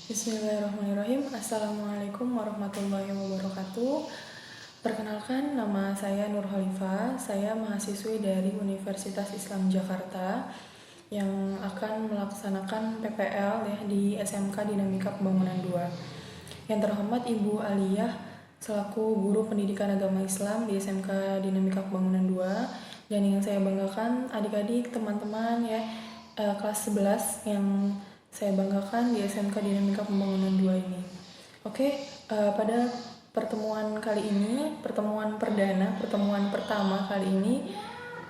Bismillahirrahmanirrahim. Assalamualaikum warahmatullahi wabarakatuh. Perkenalkan, nama saya Nur Khalifah. Saya mahasiswi dari Universitas Islam Jakarta yang akan melaksanakan PPL ya di SMK Dinamika Pembangunan 2. Yang terhormat Ibu Aliyah selaku Guru Pendidikan Agama Islam di SMK Dinamika Pembangunan 2, dan yang saya banggakan adik-adik teman-teman ya kelas 11 yang saya banggakan di SMK Dinamika Pembangunan 2 ini. Pada pertemuan kali ini, pertemuan pertama kali ini,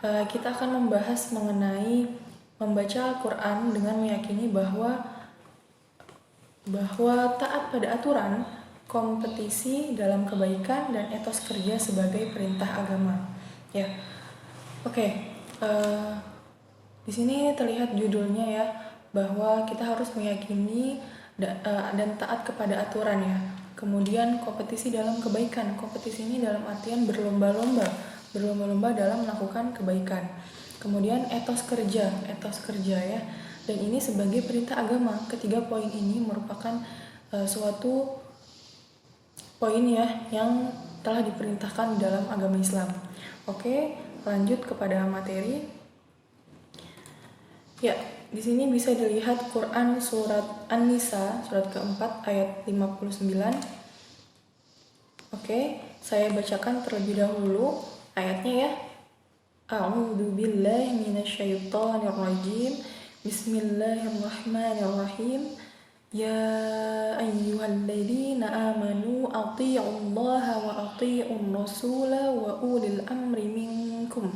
kita akan membahas mengenai membaca Al-Quran dengan meyakini bahwa taat pada aturan, kompetisi dalam kebaikan, dan etos kerja sebagai perintah agama. Ya, di sini terlihat judulnya ya, bahwa kita harus meyakini dan taat kepada aturan ya. Kemudian kompetisi dalam kebaikan. Kompetisi ini dalam artian berlomba-lomba dalam melakukan kebaikan. Kemudian etos kerja ya. Dan ini sebagai perintah agama. Ketiga poin ini merupakan suatu poin ya yang telah diperintahkan dalam agama Islam. Lanjut kepada materi. Ya, di sini bisa dilihat Quran surat An-Nisa surat keempat ayat 59. Saya bacakan terlebih dahulu ayatnya ya. A'udzu billahi minasyaitonir rajim. Bismillahirrahmanirrahim. Ya ayyuhalladzina amanu athi'ullaha wa athi'ur rasula wa ulil amri minkum.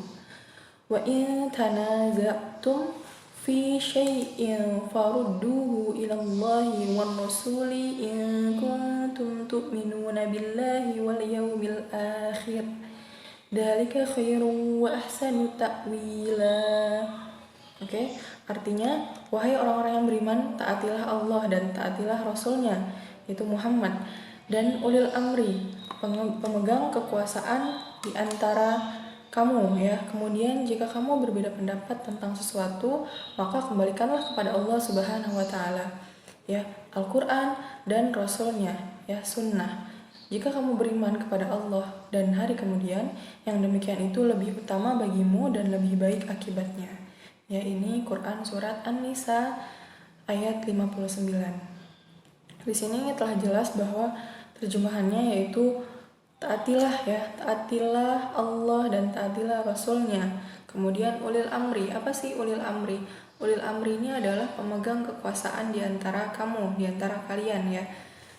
Wa in tanaza'tum fi syai'in farudduhu ilallahi wan rasuli in kuntum tu'minuna billahi wal yawmil akhir. Dzalika khairun wa ahsanu ta'wila. Artinya, wahai orang-orang yang beriman, taatilah Allah dan taatilah Rasulnya, yaitu Muhammad, dan ulil amri, pemegang kekuasaan di antara kamu ya. Kemudian jika kamu berbeda pendapat tentang sesuatu, maka kembalikanlah kepada Allah Subhanahu wa taala ya, Al-Qur'an dan Rasulnya ya, sunnah. Jika kamu beriman kepada Allah dan hari kemudian, yang demikian itu lebih utama bagimu dan lebih baik akibatnya. Ya, ini Quran surat An-Nisa ayat 59. Di sini telah jelas bahwa terjemahannya yaitu taatilah Allah dan taatilah Rasulnya. Kemudian ulil amri. Apa sih ulil amri? Ulil amri ini adalah pemegang kekuasaan di antara kamu, di antara kalian ya.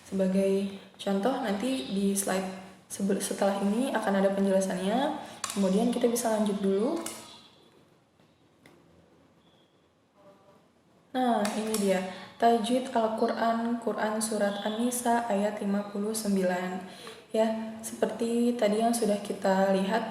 Sebagai contoh nanti di slide setelah ini akan ada penjelasannya. Kemudian kita bisa lanjut dulu. Nah, ini dia tajwid Al-Quran, Quran surat An-Nisa ayat 59. Ya, seperti tadi yang sudah kita lihat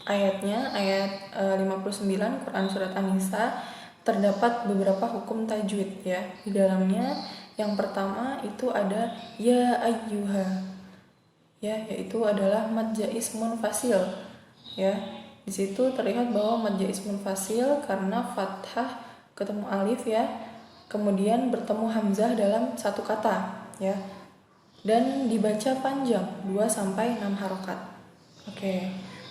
ayatnya, ayat 59 Quran surat An-Nisa, terdapat beberapa hukum tajwid ya. Di dalamnya yang pertama itu ada ya ayyuha. Ya, yaitu adalah mad jaiz munfasil. Ya, di situ terlihat bahwa mad jaiz munfasil karena fathah ketemu alif ya. Kemudian bertemu hamzah dalam satu kata ya. Dan dibaca panjang 2-6 harokat.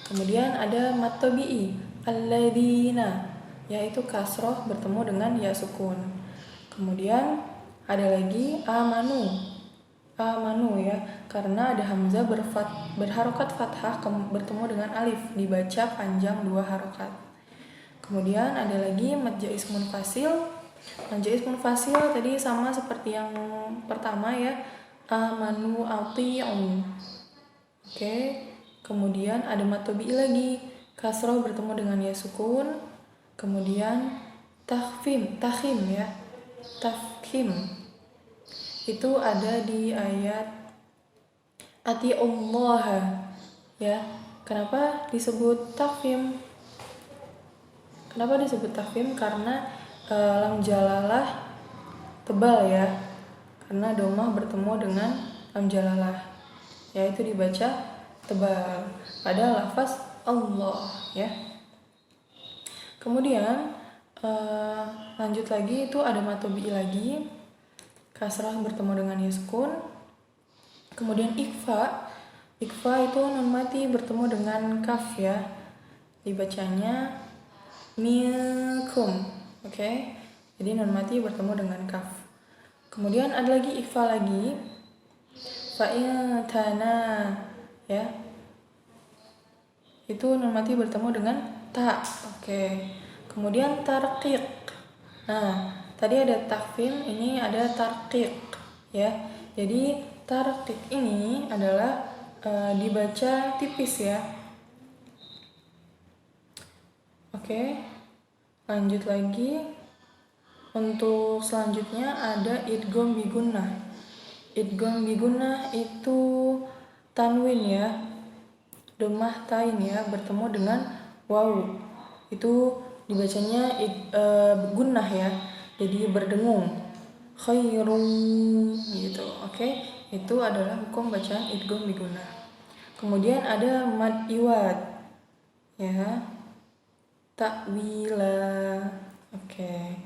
Kemudian ada mad tabi'i alladzina, yaitu kasroh bertemu dengan ya sukun. Kemudian ada lagi amanu ya, karena ada hamzah berharokat fathah bertemu dengan alif, dibaca panjang 2 harokat. Kemudian ada lagi mad jaiz munfasil. Mad jaiz munfasil tadi sama seperti yang pertama ya, amanu ati'un. Kemudian ada mad tabi'i lagi, kasroh bertemu dengan ya sukun. Kemudian takhim ya, tafkhim itu ada di ayat ati'ullaha ya. Kenapa disebut takhim? Karena lam jalalah tebal ya, karena domah bertemu dengan lam jalalah, yaitu dibaca tebal pada lafaz Allah ya. Kemudian lanjut lagi, itu ada matobi lagi. kasrah bertemu dengan ya sukun. Kemudian ikfa itu nun mati bertemu dengan kaf ya, dibacanya minkum. Oke. Jadi nun mati bertemu dengan kaf. Kemudian ada lagi ikfa lagi, fa'intana ya, itu nun mati bertemu dengan ta. Oke. Kemudian tarqiq. Nah, tadi ada takfim, ini ada tarqiq ya. Jadi tarqiq ini adalah dibaca tipis ya. Oke. Lanjut lagi. Untuk selanjutnya ada idgham bi gunnah. Idgham bi gunnah itu tanwin ya, dhammah tain ya, bertemu dengan waw. Itu dibacanya gunnah ya, jadi berdengung. Khairun gitu. Oke. Itu adalah hukum bacaan idgham bi gunnah. Kemudian ada mad iwad ya, ta'wila. Oke.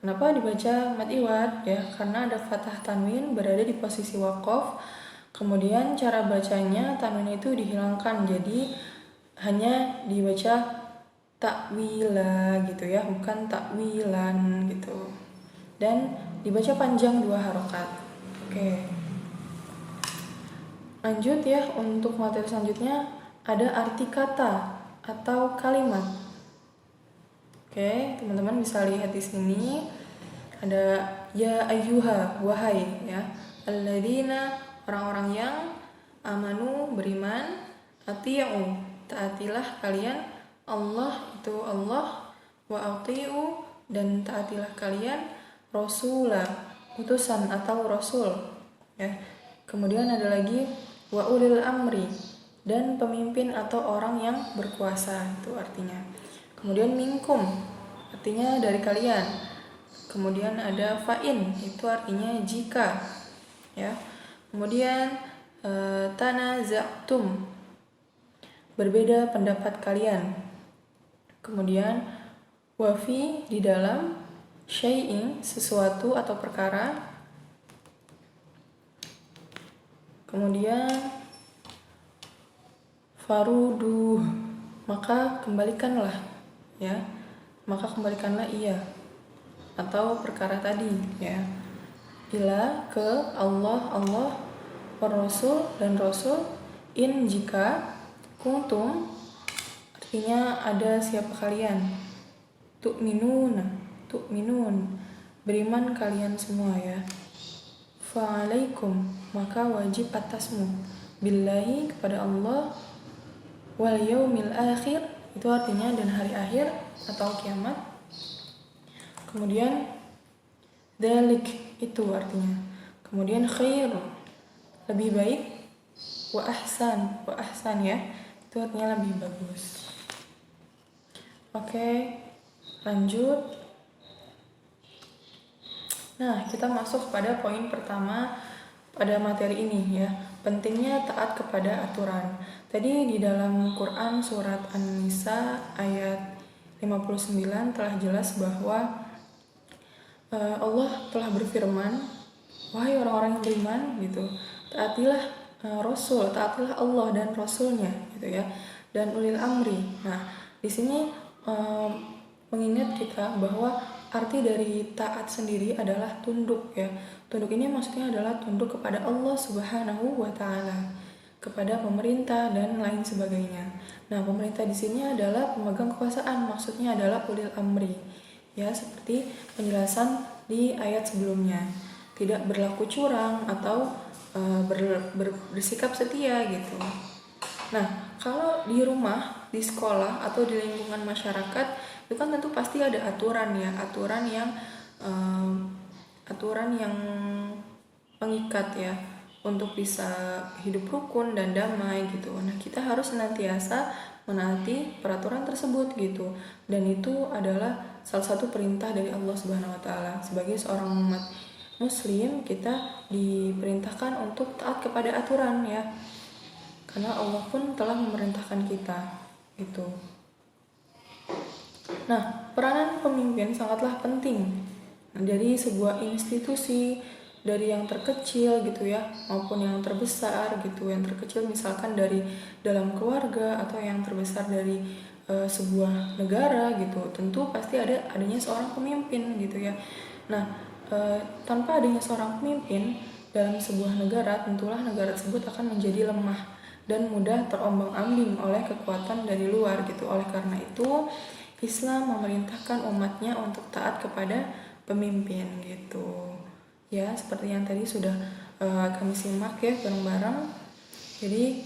Kenapa dibaca mad iwad ya? Karena ada fathah tanwin berada di posisi waqaf. Kemudian cara bacanya tanwin itu dihilangkan, jadi hanya dibaca ta'wila gitu ya, bukan ta'wilan gitu. Dan dibaca panjang 2 harokat. Oke. Lanjut ya, untuk materi selanjutnya ada arti kata atau kalimat. Oke, teman-teman bisa lihat di sini ada ya ayyuha, wahai ya, alladzina, orang-orang yang amanu, beriman, ati'u, taatilah kalian Allah, itu Allah, wa ati'u, dan taatilah kalian rasulah, utusan atau rasul ya. Kemudian ada lagi wa ulil amri, dan pemimpin atau orang yang berkuasa, itu artinya. Kemudian minkum, artinya dari kalian. Kemudian ada fa'in, itu artinya jika ya. Kemudian tanaza'tum, berbeda pendapat kalian. Kemudian wafi, di dalam, syai'in, sesuatu atau perkara. Kemudian faruduh, maka kembalikanlah ya, maka kembalikanlah ia atau perkara tadi ya, ila, ke Allah wa rasul, dan rasul, in, jika, kuntum, artinya ada siapa kalian, tu'minun, beriman kalian semua ya, fa'alaikum, maka wajib atasmu, billahi, kepada Allah, wal yaumil akhir, itu artinya dan hari akhir atau kiamat. Kemudian dzalik, itu artinya. Kemudian khair, lebih baik, wa ahsan ya, itu artinya lebih bagus. Oke, lanjut. Nah, kita masuk pada poin pertama pada materi ini ya, pentingnya taat kepada aturan. Tadi di dalam Quran surat An-Nisa ayat 59 telah jelas bahwa Allah telah berfirman, wahai orang-orang yang beriman gitu, taatilah Rasul, taatilah Allah dan Rasulnya gitu ya, dan ulil amri. Nah, di sini mengingat kita bahwa arti dari taat sendiri adalah tunduk ya. Tunduk ini maksudnya adalah tunduk kepada Allah Subhanahu wa taala, kepada pemerintah dan lain sebagainya. Nah, pemerintah di sini adalah pemegang kekuasaan, maksudnya adalah ulil amri. Ya, seperti penjelasan di ayat sebelumnya. Tidak berlaku curang atau bersikap setia gitu. Nah, kalau di rumah, di sekolah atau di lingkungan masyarakat itu kan tentu pasti ada aturan ya, aturan yang mengikat ya, untuk bisa hidup rukun dan damai gitu. Nah, kita harus senantiasa menaati peraturan tersebut gitu. Dan itu adalah salah satu perintah dari Allah Subhanahu wa taala. Sebagai seorang umat muslim, kita diperintahkan untuk taat kepada aturan ya. Karena Allah pun telah memerintahkan kita gitu. Nah, peranan pemimpin sangatlah penting dari sebuah institusi, dari yang terkecil gitu ya maupun yang terbesar gitu. Yang terkecil misalkan dari dalam keluarga atau yang terbesar dari sebuah negara gitu. Tentu pasti adanya seorang pemimpin gitu ya. Nah, tanpa adanya seorang pemimpin dalam sebuah negara, tentulah negara tersebut akan menjadi lemah dan mudah terombang-ambing oleh kekuatan dari luar gitu. Oleh karena itu, Islam memerintahkan umatnya untuk taat kepada pemimpin gitu. Ya, seperti yang tadi sudah kami simak ya bareng-bareng. Jadi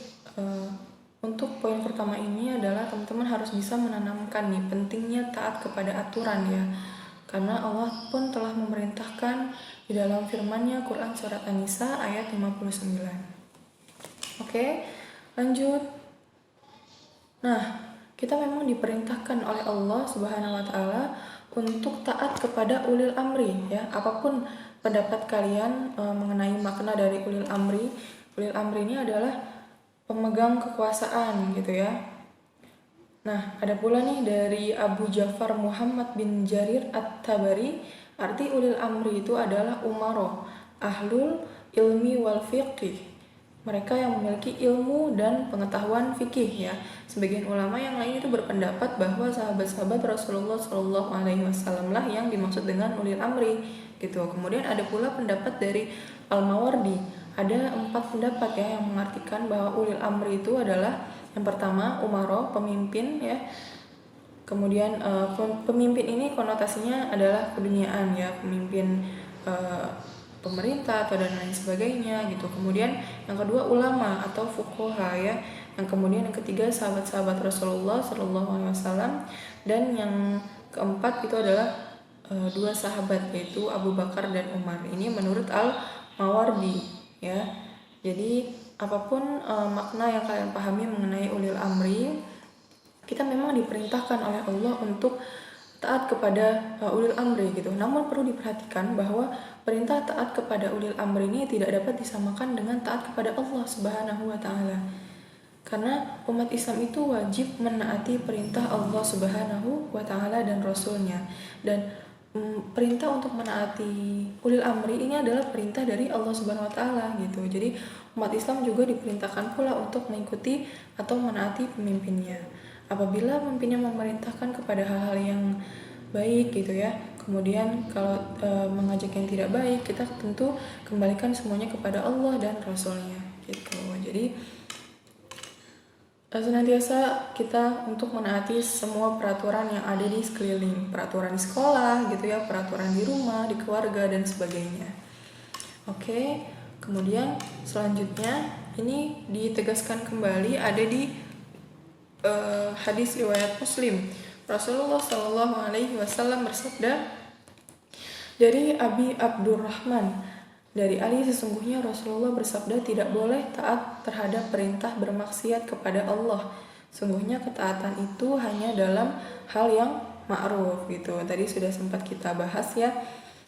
untuk poin pertama ini adalah teman-teman harus bisa menanamkan nih pentingnya taat kepada aturan ya. Karena Allah pun telah memerintahkan di dalam firman-Nya Quran surat An-Nisa ayat 59. Oke, lanjut. Nah, kita memang diperintahkan oleh Allah Subhanahu wa taala untuk taat kepada ulil amri ya. Apapun pendapat kalian mengenai makna dari ulil amri. Ulil amri ini adalah pemegang kekuasaan gitu ya. Nah, ada pula nih dari Abu Ja'far Muhammad bin Jarir At-Tabari, arti ulil amri itu adalah umaro, ahlul ilmi wal fiqih. Mereka yang memiliki ilmu dan pengetahuan fikih ya. Sebagian ulama yang lain itu berpendapat bahwa sahabat-sahabat Rasulullah Shallallahu Alaihi Wasallam lah yang dimaksud dengan ulil amri gitu. Kemudian ada pula pendapat dari Al-Mawardi. Ada 4 pendapat ya yang mengartikan bahwa ulil amri itu adalah yang pertama umaro, pemimpin ya. Kemudian pemimpin ini konotasinya adalah keduniaan ya, pemimpin pemerintah atau dan lain sebagainya gitu. Kemudian yang kedua ulama atau fuqaha ya. Yang kemudian yang ketiga sahabat-sahabat Rasulullah Shallallahu Alaihi Wasallam, dan yang keempat itu adalah 2 sahabat yaitu Abu Bakar dan Umar. Ini menurut Al-Mawardi ya. Jadi apapun makna yang kalian pahami mengenai ulil amri, kita memang diperintahkan oleh Allah untuk taat kepada ulil amri gitu. Namun perlu diperhatikan bahwa perintah taat kepada ulil amri ini tidak dapat disamakan dengan taat kepada Allah Subhanahu wa taala. Karena umat Islam itu wajib menaati perintah Allah Subhanahu wa taala dan Rasulnya. Dan perintah untuk menaati ulil amri ini adalah perintah dari Allah Subhanahu wa taala gitu. Jadi umat Islam juga diperintahkan pula untuk mengikuti atau menaati pemimpinnya. Apabila pemimpinnya memerintahkan kepada hal-hal yang baik gitu ya, kemudian kalau mengajak yang tidak baik, kita tentu kembalikan semuanya kepada Allah dan Rasulnya gitu. Jadi senantiasa kita untuk menaati semua peraturan yang ada di sekeliling, peraturan di sekolah gitu ya, peraturan di rumah, di keluarga dan sebagainya. Oke, kemudian selanjutnya ini ditegaskan kembali ada di hadis riwayat Muslim. Rasulullah Shallallahu Alaihi Wasallam bersabda dari Abi Abdurrahman, dari Ali, sesungguhnya Rasulullah bersabda tidak boleh taat terhadap perintah bermaksiat kepada Allah. Sungguhnya ketaatan itu hanya dalam hal yang ma'ruf gitu. Tadi sudah sempat kita bahas ya.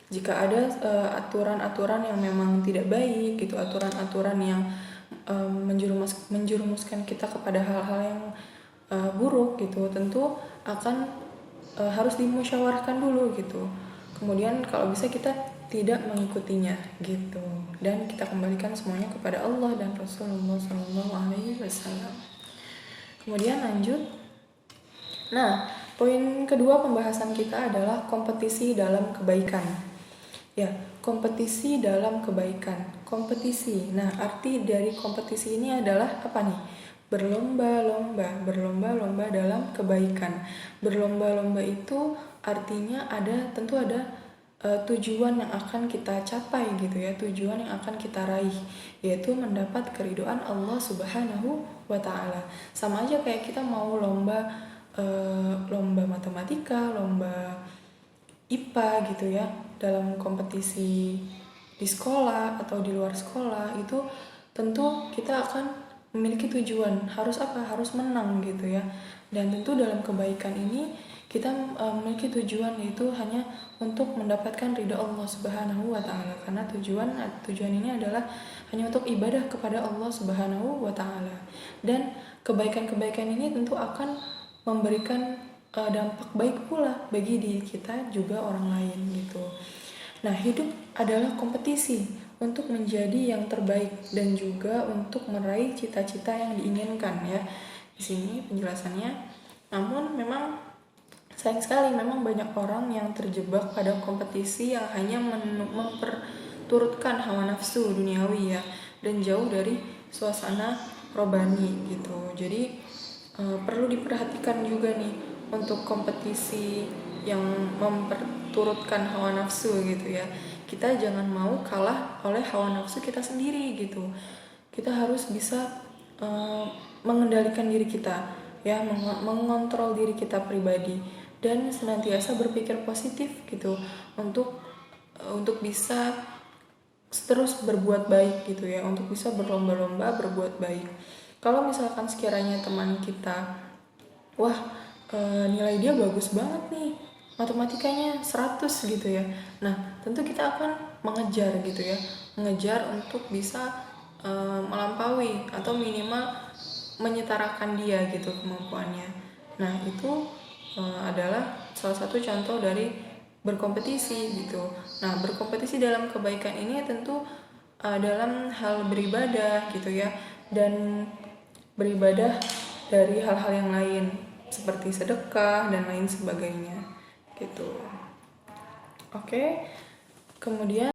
Jika ada aturan-aturan yang memang tidak baik gitu, aturan-aturan yang menjerumuskan kita kepada hal-hal yang buruk gitu, tentu akan harus dimusyawarahkan dulu gitu. Kemudian kalau bisa kita tidak mengikutinya gitu, dan kita kembalikan semuanya kepada Allah dan Rasulullah Shallallahu Alaihi Wasallam. Kemudian lanjut. Nah, poin kedua pembahasan kita adalah kompetisi dalam kebaikan. Ya, kompetisi dalam kebaikan. Kompetisi. Nah, arti dari kompetisi ini adalah apa nih? Berlomba-lomba dalam kebaikan. Berlomba-lomba itu artinya tentu ada tujuan yang akan kita capai gitu ya, tujuan yang akan kita raih, yaitu mendapat keridhaan Allah Subhanahu wa taala. Sama aja kayak kita mau lomba matematika, lomba IPA gitu ya, dalam kompetisi di sekolah atau di luar sekolah, itu tentu kita akan memiliki tujuan, harus apa? Harus menang gitu ya. Dan tentu dalam kebaikan ini kita memiliki tujuan, yaitu hanya untuk mendapatkan ridha Allah Subhanahu wa taala. Karena tujuan ini adalah hanya untuk ibadah kepada Allah Subhanahu wa taala. Dan kebaikan-kebaikan ini tentu akan memberikan dampak baik pula bagi diri kita juga orang lain gitu. Nah, hidup adalah kompetisi untuk menjadi yang terbaik dan juga untuk meraih cita-cita yang diinginkan ya. Di sini penjelasannya. Namun memang sayang sekali memang banyak orang yang terjebak pada kompetisi yang hanya memperturutkan hawa nafsu duniawi ya, dan jauh dari suasana robani gitu. Jadi perlu diperhatikan juga nih untuk kompetisi yang memperturutkan hawa nafsu gitu ya. Kita jangan mau kalah oleh hawa nafsu kita sendiri gitu. Kita harus bisa mengendalikan diri kita ya, mengontrol diri kita pribadi dan senantiasa berpikir positif gitu untuk bisa terus berbuat baik gitu ya, untuk bisa berlomba-lomba berbuat baik. Kalau misalkan sekiranya teman kita, wah nilai dia bagus banget nih, matematikanya 100 gitu ya. Nah, tentu kita akan mengejar gitu ya, mengejar untuk bisa melampaui atau minimal menyetarakan dia gitu kemampuannya. Nah, itu adalah salah satu contoh dari berkompetisi gitu. Nah, berkompetisi dalam kebaikan ini tentu dalam hal beribadah gitu ya, dan beribadah dari hal-hal yang lain seperti sedekah dan lain sebagainya gitu. Oke. Kemudian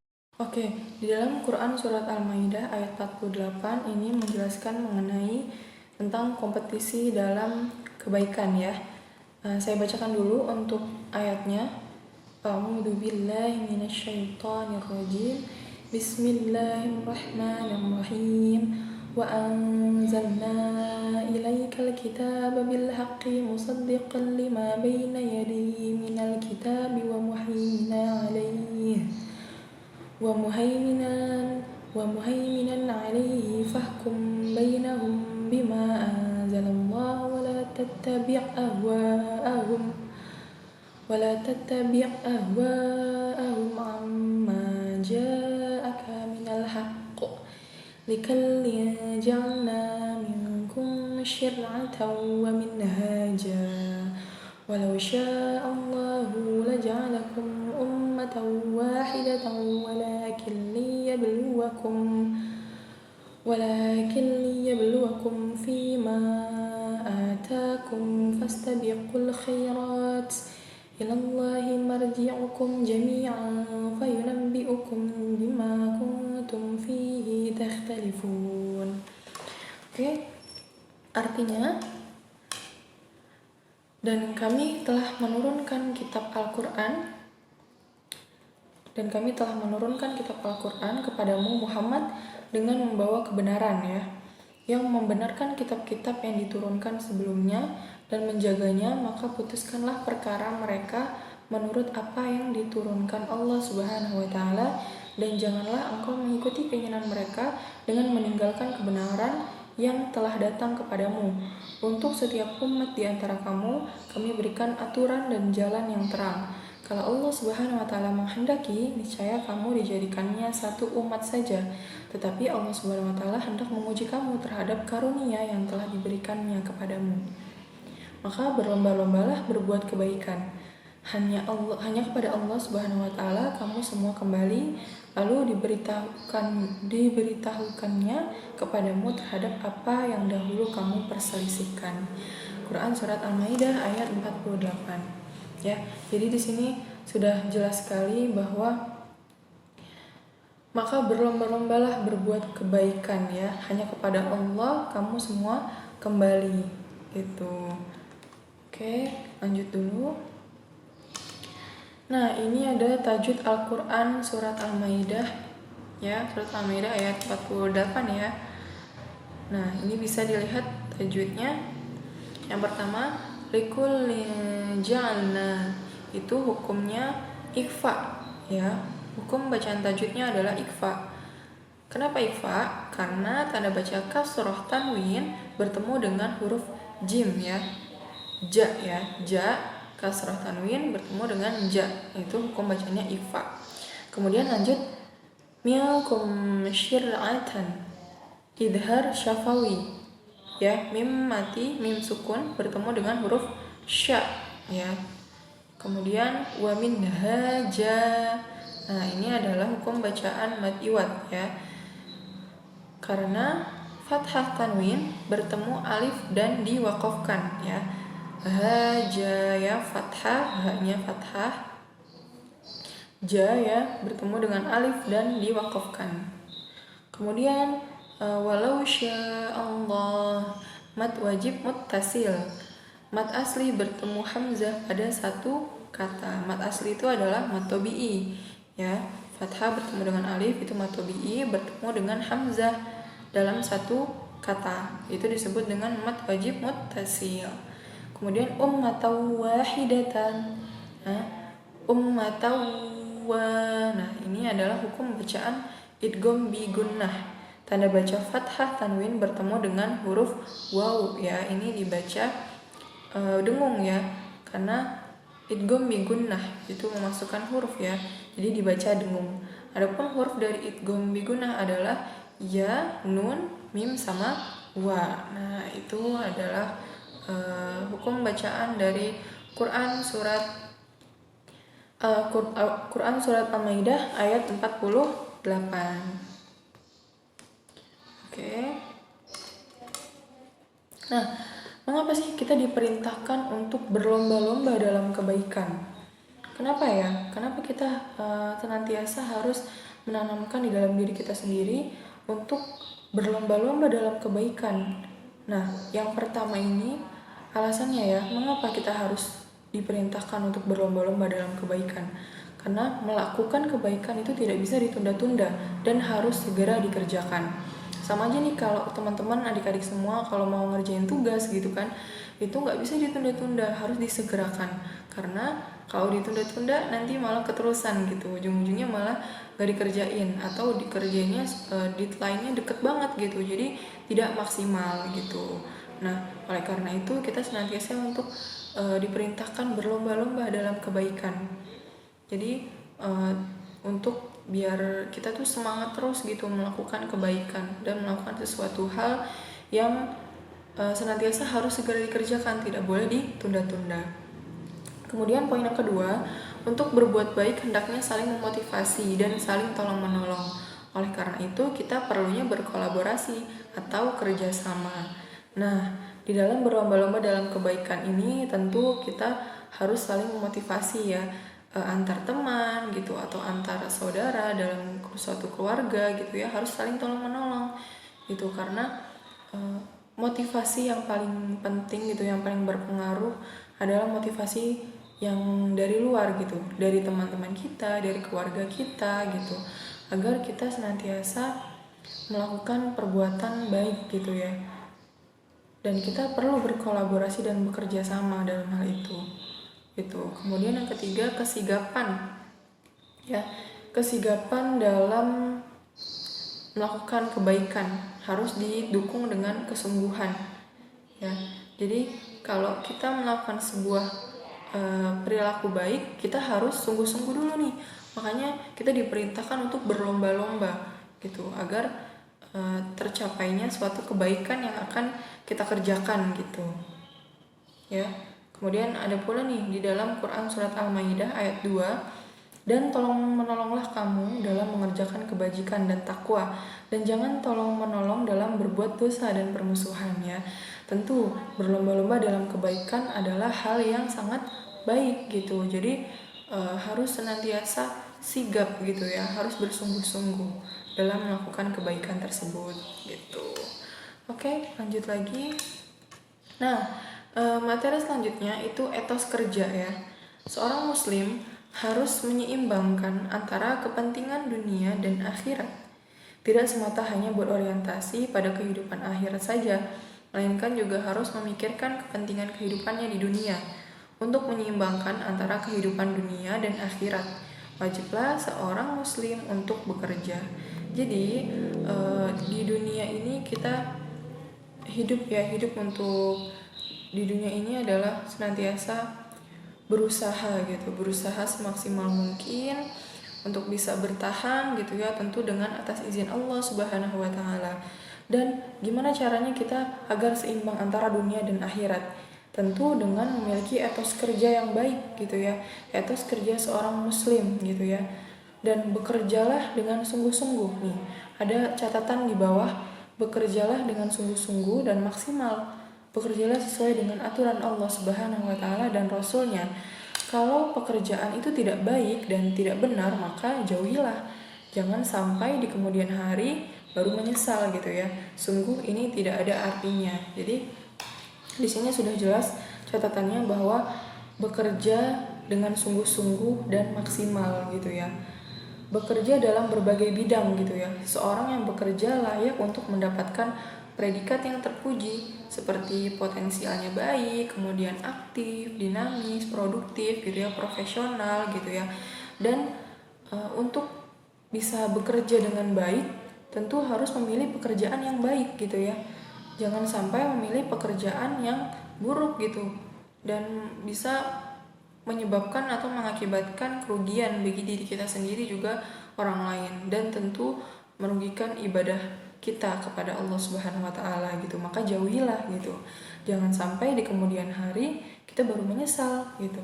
di dalam Quran surat Al-Maidah ayat 48 ini menjelaskan mengenai tentang kompetisi dalam kebaikan ya. Saya bacakan dulu untuk ayatnya. A'udzu billahi minasyaitonir rajim. Bismillahirrahmanirrahim. Wa anzalna ilaikal kitaba bil haqqi musaddiqan lima baina yadayhi minal kitabi wa muhaiminan عليه فاحكم بينهم بما أنزل الله ولا تتبع أهواءهم عما جاءك من الحق لكل جعلنا منكم شرعة ومنهاجا ولو شاء الله لجعلكم أمة واحدة ولكن ليبلوكم فيما آتاكم فاستبقوا الخيرات إلى الله مرجعكم جميعا فينبئكم بما كنتم فيه تختلفون. Artinya, dan kami telah menurunkan kitab Al-Quran kepadamu Muhammad dengan membawa kebenaran ya, yang membenarkan kitab-kitab yang diturunkan sebelumnya dan menjaganya, maka putuskanlah perkara mereka menurut apa yang diturunkan Allah Subhanahu wa taala, dan janganlah engkau mengikuti keinginan mereka dengan meninggalkan kebenaran yang telah datang kepadamu. Untuk setiap umat di antara kamu, kami berikan aturan dan jalan yang terang. Kalau Allah Subhanahu wa taala menghendaki, niscaya kamu dijadikannya satu umat saja. Tetapi Allah Subhanahu wa taala hendak menguji kamu terhadap karunia yang telah diberikannya kepadamu. Maka berlomba-lombalah berbuat kebaikan. Hanya kepada Allah Subhanahu wa taala kamu semua kembali, lalu diberitahukannya kepadamu terhadap apa yang dahulu kamu perselisihkan. Quran surat Al-Maidah ayat 48. Ya, jadi di sini sudah jelas sekali bahwa maka berlomba-lombalah berbuat kebaikan ya, hanya kepada Allah kamu semua kembali gitu. Oke, lanjut dulu. Nah, ini ada tajwid Al-Quran surat Al-Maidah ya, surat Al-Maidah ayat 48 ya. Nah, ini bisa dilihat tajwidnya. Yang pertama, likullin ja'alna, itu hukumnya ikhfa ya. Hukum bacaan tajwidnya adalah ikhfa. Kenapa ikhfa? Karena tanda baca kasroh tanwin bertemu dengan huruf jim ya. Ja ya, ja kasroh tanwin bertemu dengan ja, itu hukum bacanya ikhfa. Kemudian lanjut, minkum syir'atan, idhar syafawi ya, mim mati, mim sukun bertemu dengan huruf sya ya. Kemudian wa minhaja, Nah, ini adalah hukum bacaan mad iwad ya. Karena fathah tanwin bertemu alif dan diwakafkan ya. Ha, ja ya fathah, ha-nya fathah. Ja ya bertemu dengan alif dan diwakafkan. Kemudian walau Allah, mad wajib muttasil. Mad asli bertemu hamzah pada satu kata. Mad asli itu adalah mad tabi'i ya. Fathah bertemu dengan alif itu mad tabi'i, bertemu dengan hamzah dalam satu kata. Itu disebut dengan mad wajib muttasil. Kemudian ummatan wahidatan. Nah, ini adalah hukum bacaan idgham bi gunnah. Tanda baca fathah tanwin bertemu dengan huruf waw ya. Ini dibaca dengung ya, karena idgham bi gunnah itu memasukkan huruf ya. Jadi dibaca dengung. Adapun huruf dari idgham bi gunnah adalah ya, nun, mim sama wa. Nah, itu adalah hukum bacaan dari Quran surat Al-Maidah ayat 48. Oke. Nah, mengapa sih kita diperintahkan untuk berlomba-lomba dalam kebaikan? Kenapa ya? Kenapa kita senantiasa harus menanamkan di dalam diri kita sendiri untuk berlomba-lomba dalam kebaikan? Nah, yang pertama ini alasannya ya, mengapa kita harus diperintahkan untuk berlomba-lomba dalam kebaikan? Karena melakukan kebaikan itu tidak bisa ditunda-tunda dan harus segera dikerjakan. Sama aja nih kalau teman-teman adik-adik semua kalau mau ngerjain tugas gitu kan, itu nggak bisa ditunda-tunda, harus disegerakan. Karena kalau ditunda-tunda nanti malah keterusan gitu, ujung-ujungnya malah gak dikerjain atau dikerjainnya deadline-nya deket banget gitu, jadi tidak maksimal gitu. Nah, oleh karena itu kita senantiasa untuk diperintahkan berlomba-lomba dalam kebaikan. Jadi untuk biar kita tuh semangat terus gitu melakukan kebaikan dan melakukan sesuatu hal yang senantiasa harus segera dikerjakan, tidak boleh ditunda-tunda. Kemudian poin yang kedua, untuk berbuat baik hendaknya saling memotivasi dan saling tolong-menolong. Oleh karena itu kita perlunya berkolaborasi atau kerjasama. Nah, di dalam berlomba-lomba dalam kebaikan ini tentu kita harus saling memotivasi ya, antar teman gitu atau antar saudara dalam suatu keluarga gitu ya, harus saling tolong-menolong gitu. Karena motivasi yang paling penting gitu, yang paling berpengaruh adalah motivasi yang dari luar gitu, dari teman-teman kita, dari keluarga kita gitu, agar kita senantiasa melakukan perbuatan baik gitu ya. Dan kita perlu berkolaborasi dan bekerja sama dalam hal itu gitu. Kemudian yang ketiga, kesigapan ya. Kesigapan dalam melakukan kebaikan harus didukung dengan kesungguhan ya. Jadi kalau kita melakukan sebuah perilaku baik, kita harus sungguh-sungguh dulu nih. Makanya kita diperintahkan untuk berlomba-lomba gitu, agar tercapainya suatu kebaikan yang akan kita kerjakan gitu ya. Kemudian ada pula nih di dalam Quran surat Al-Maidah ayat 2, dan tolong-menolonglah kamu dalam mengerjakan kebajikan dan takwa, dan jangan tolong-menolong dalam berbuat dosa dan permusuhan ya. Tentu berlomba-lomba dalam kebaikan adalah hal yang sangat baik gitu. Jadi harus senantiasa sigap gitu ya, harus bersungguh-sungguh dalam melakukan kebaikan tersebut gitu. Oke, lanjut lagi. Nah, materi selanjutnya itu etos kerja ya. Seorang muslim harus menyeimbangkan antara kepentingan dunia dan akhirat. Tidak semata hanya berorientasi pada kehidupan akhirat saja, melainkan juga harus memikirkan kepentingan kehidupannya di dunia. Untuk menyeimbangkan antara kehidupan dunia dan akhirat, wajiblah seorang muslim untuk bekerja. Jadi di dunia ini kita hidup untuk di dunia ini adalah senantiasa berusaha gitu, berusaha semaksimal mungkin untuk bisa bertahan gitu ya, tentu dengan atas izin Allah Subhanahu wa taala. Dan gimana caranya kita agar seimbang antara dunia dan akhirat? Tentu dengan memiliki etos kerja yang baik gitu ya, etos kerja seorang muslim gitu ya. dan bekerjalah dengan sungguh-sungguh. Nih, ada catatan di bawah, bekerjalah dengan sungguh-sungguh dan maksimal. Bekerjalah sesuai dengan aturan Allah Subhanahu wa taala dan Rasulnya. Kalau pekerjaan itu tidak baik dan tidak benar, maka jauhilah. Jangan sampai di kemudian hari baru menyesal gitu ya. Sungguh ini tidak ada artinya. Jadi di sini sudah jelas catatannya bahwa bekerja dengan sungguh-sungguh dan maksimal gitu ya. Bekerja dalam berbagai bidang gitu ya. Seorang yang bekerja layak untuk mendapatkan predikat yang terpuji seperti potensialnya baik, kemudian aktif, dinamis, produktif gitu ya, profesional gitu ya. Dan untuk bisa bekerja dengan baik tentu harus memilih pekerjaan yang baik gitu ya. Jangan sampai memilih pekerjaan yang buruk gitu dan bisa menyebabkan atau mengakibatkan kerugian bagi diri kita sendiri juga orang lain, dan tentu merugikan ibadah kita kepada Allah Subhanahu wa taala gitu. Maka jauhilah gitu. Jangan sampai di kemudian hari kita baru menyesal gitu.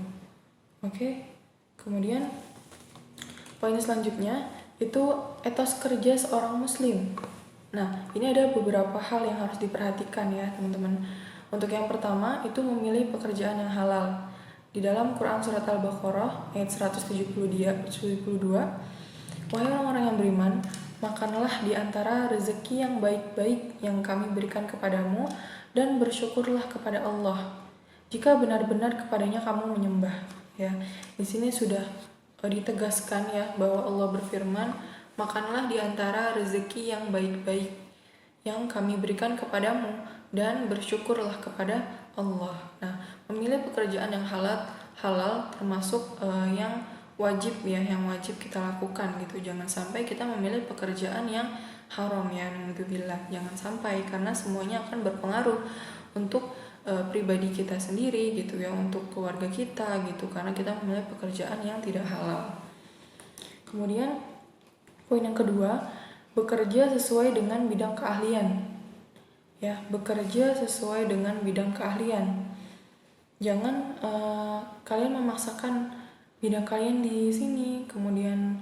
Oke. Kemudian poin selanjutnya itu etos kerja seorang muslim. Nah, ini ada beberapa hal yang harus diperhatikan ya, teman-teman. Untuk yang pertama itu memilih pekerjaan yang halal. Di dalam Quran surat Al-Baqarah ayat 172, wahai orang-orang yang beriman, makanlah di antara rezeki yang baik-baik yang kami berikan kepadamu dan bersyukurlah kepada Allah jika benar-benar kepadanya kamu menyembah. Ya, di sini sudah ditegaskan ya bahwa Allah berfirman, makanlah di antara rezeki yang baik-baik yang kami berikan kepadamu dan bersyukurlah kepada Allah. Nah, memilih pekerjaan yang halal termasuk yang wajib ya, yang wajib kita lakukan gitu. Jangan sampai kita memilih pekerjaan yang haram ya, naudzubillah. Jangan sampai, karena semuanya akan berpengaruh untuk pribadi kita sendiri gitu ya, untuk keluarga kita gitu, karena kita memilih pekerjaan yang tidak halal. Kemudian poin yang kedua, bekerja sesuai dengan bidang keahlian. Ya, bekerja sesuai dengan bidang keahlian. Jangan kalian memaksakan bidang kalian di sini, kemudian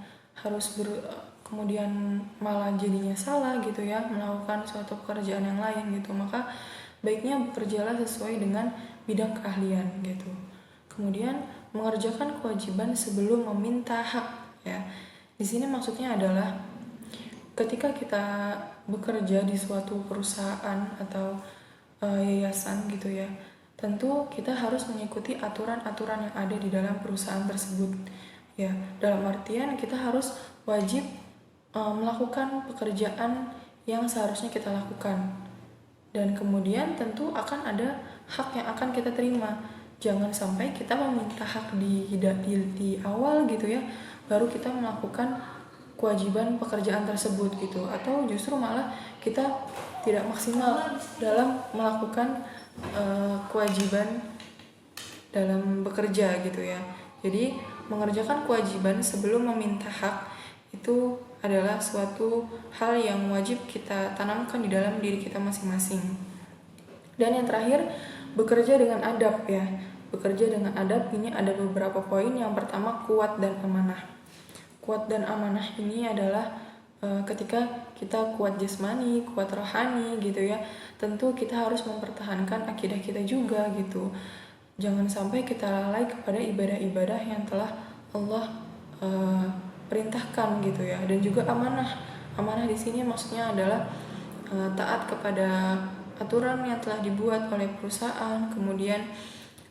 kemudian malah jadinya salah gitu ya, melakukan suatu pekerjaan yang lain gitu. Maka baiknya bekerjalah sesuai dengan bidang keahlian gitu. Kemudian mengerjakan kewajiban sebelum meminta hak ya. Di sini maksudnya adalah ketika kita bekerja di suatu perusahaan atau yayasan gitu ya, tentu kita harus mengikuti aturan-aturan yang ada di dalam perusahaan tersebut ya. Dalam artian kita harus wajib melakukan pekerjaan yang seharusnya kita lakukan, dan kemudian tentu akan ada hak yang akan kita terima. Jangan sampai kita meminta hak di awal gitu ya, baru kita melakukan kewajiban pekerjaan tersebut gitu, atau justru malah kita tidak maksimal dalam melakukan kewajiban dalam bekerja gitu ya. Jadi mengerjakan kewajiban sebelum meminta hak itu adalah suatu hal yang wajib kita tanamkan di dalam diri kita masing-masing. Dan yang terakhir, bekerja dengan adab ya. Bekerja dengan adab ini ada beberapa poin. Yang pertama, kuat dan amanah. Kuat dan amanah ini adalah ketika kita kuat jasmani, kuat rohani gitu ya, tentu kita harus mempertahankan akidah kita juga gitu. Jangan sampai kita lalai kepada ibadah-ibadah yang telah Allah perintahkan gitu ya. Dan juga amanah. Amanah di sini maksudnya adalah taat kepada aturan yang telah dibuat oleh perusahaan, kemudian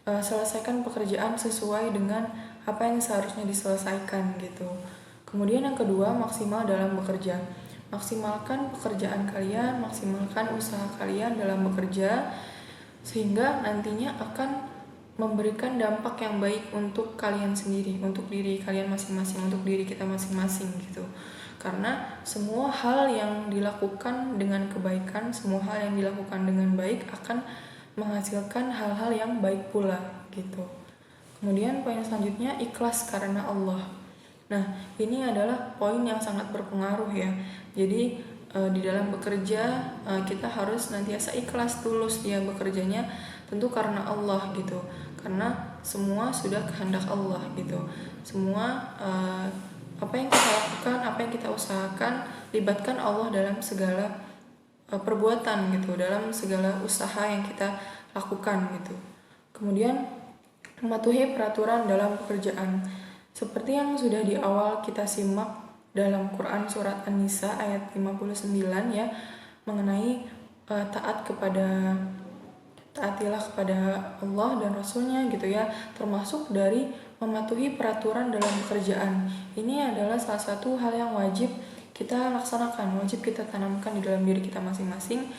selesaikan pekerjaan sesuai dengan apa yang seharusnya diselesaikan gitu. Kemudian yang kedua, maksimal dalam bekerja. Maksimalkan pekerjaan kalian, maksimalkan usaha kalian dalam bekerja, sehingga nantinya akan memberikan dampak yang baik untuk kalian sendiri, untuk diri kalian masing-masing, untuk diri kita masing-masing gitu. Karena semua hal yang dilakukan dengan kebaikan, semua hal yang dilakukan dengan baik akan menghasilkan hal-hal yang baik pula gitu. Kemudian poin selanjutnya, ikhlas karena Allah. Nah, ini adalah poin yang sangat berpengaruh ya. Jadi di dalam bekerja kita harus nantiasa ikhlas, tulus dia bekerjanya tentu karena Allah gitu. Karena semua sudah kehendak Allah gitu. Semua apa yang kita lakukan, apa yang kita usahakan, libatkan Allah dalam segala perbuatan gitu, dalam segala usaha yang kita lakukan gitu. Kemudian mematuhi peraturan dalam pekerjaan. Seperti yang sudah di awal kita simak dalam Quran surat An-Nisa ayat 59 ya, mengenai taatilah kepada Allah dan Rasulnya gitu ya, termasuk dari mematuhi peraturan dalam pekerjaan. Ini adalah salah satu hal yang wajib kita laksanakan, wajib kita tanamkan di dalam diri kita masing-masing,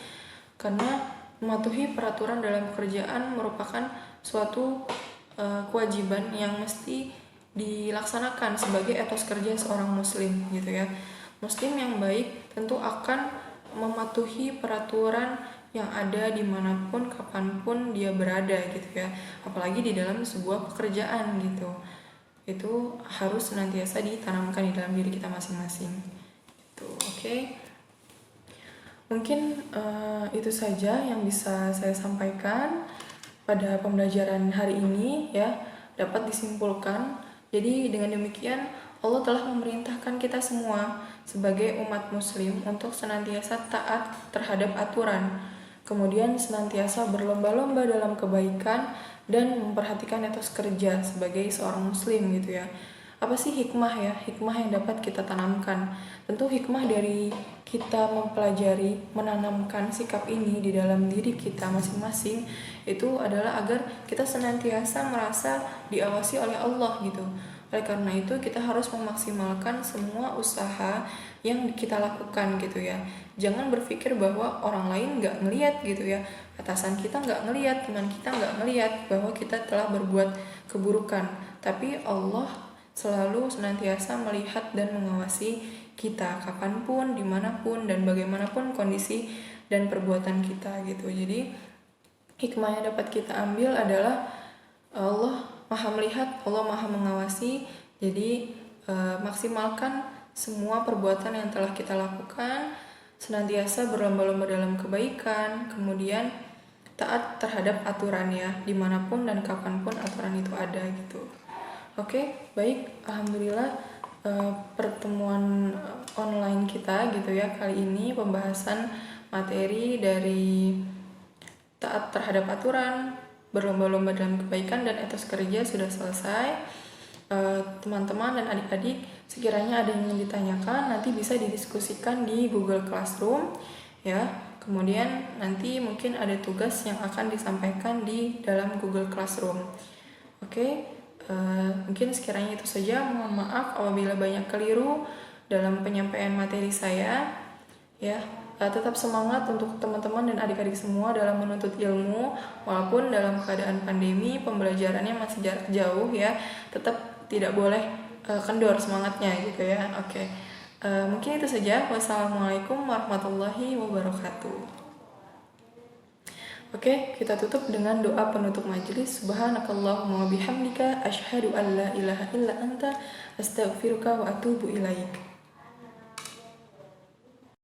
karena mematuhi peraturan dalam pekerjaan merupakan suatu kewajiban yang mesti dilaksanakan sebagai etos kerja seorang muslim gitu ya. Muslim yang baik tentu akan mematuhi peraturan yang ada dimanapun, kapanpun dia berada gitu ya, apalagi di dalam sebuah pekerjaan gitu. Itu harus senantiasa ditanamkan di dalam diri kita masing-masing gitu. Oke. Mungkin itu saja yang bisa saya sampaikan pada pembelajaran hari ini ya. Dapat disimpulkan, jadi dengan demikian Allah telah memerintahkan kita semua sebagai umat muslim untuk senantiasa taat terhadap aturan, kemudian senantiasa berlomba-lomba dalam kebaikan dan memperhatikan etos kerja sebagai seorang muslim gitu ya. Apa sih hikmah ya? Hikmah yang dapat kita tanamkan. Tentu hikmah dari kita mempelajari, menanamkan sikap ini di dalam diri kita masing-masing itu adalah agar kita senantiasa merasa diawasi oleh Allah gitu. Oleh karena itu kita harus memaksimalkan semua usaha yang kita lakukan gitu ya. Jangan berpikir bahwa orang lain gak ngeliat gitu ya, atasan kita gak ngeliat, teman kita gak ngeliat bahwa kita telah berbuat keburukan. Tapi Allah selalu senantiasa melihat dan mengawasi kita kapanpun, dimanapun, dan bagaimanapun kondisi dan perbuatan kita gitu. Jadi hikmah yang dapat kita ambil adalah Allah maha melihat, Allah maha mengawasi. Jadi maksimalkan semua perbuatan yang telah kita lakukan, senantiasa berlomba-lomba dalam kebaikan, kemudian taat terhadap aturan ya, dimanapun dan kapanpun aturan itu ada gitu. Oke, baik, alhamdulillah pertemuan online kita gitu ya kali ini pembahasan materi dari taat terhadap aturan, berlomba-lomba dalam kebaikan dan etos kerja sudah selesai. Teman-teman dan adik-adik, sekiranya ada yang ingin ditanyakan nanti bisa didiskusikan di Google Classroom ya. Kemudian nanti mungkin ada tugas yang akan disampaikan di dalam Google Classroom. Oke. Mungkin sekiranya itu saja. Mohon maaf apabila banyak keliru dalam penyampaian materi saya ya. Tetap semangat untuk teman-teman dan adik-adik semua dalam menuntut ilmu, walaupun dalam keadaan pandemi pembelajarannya masih jarak jauh ya. Tetap tidak boleh kendor semangatnya gitu ya. Oke. Mungkin itu saja. Wassalamualaikum warahmatullahi wabarakatuh. Oke, kita tutup dengan doa penutup majelis. Subhanakallahumma wa bihamdika asyhadu an la ilaha illa anta astaghfiruka wa atubu ilaik.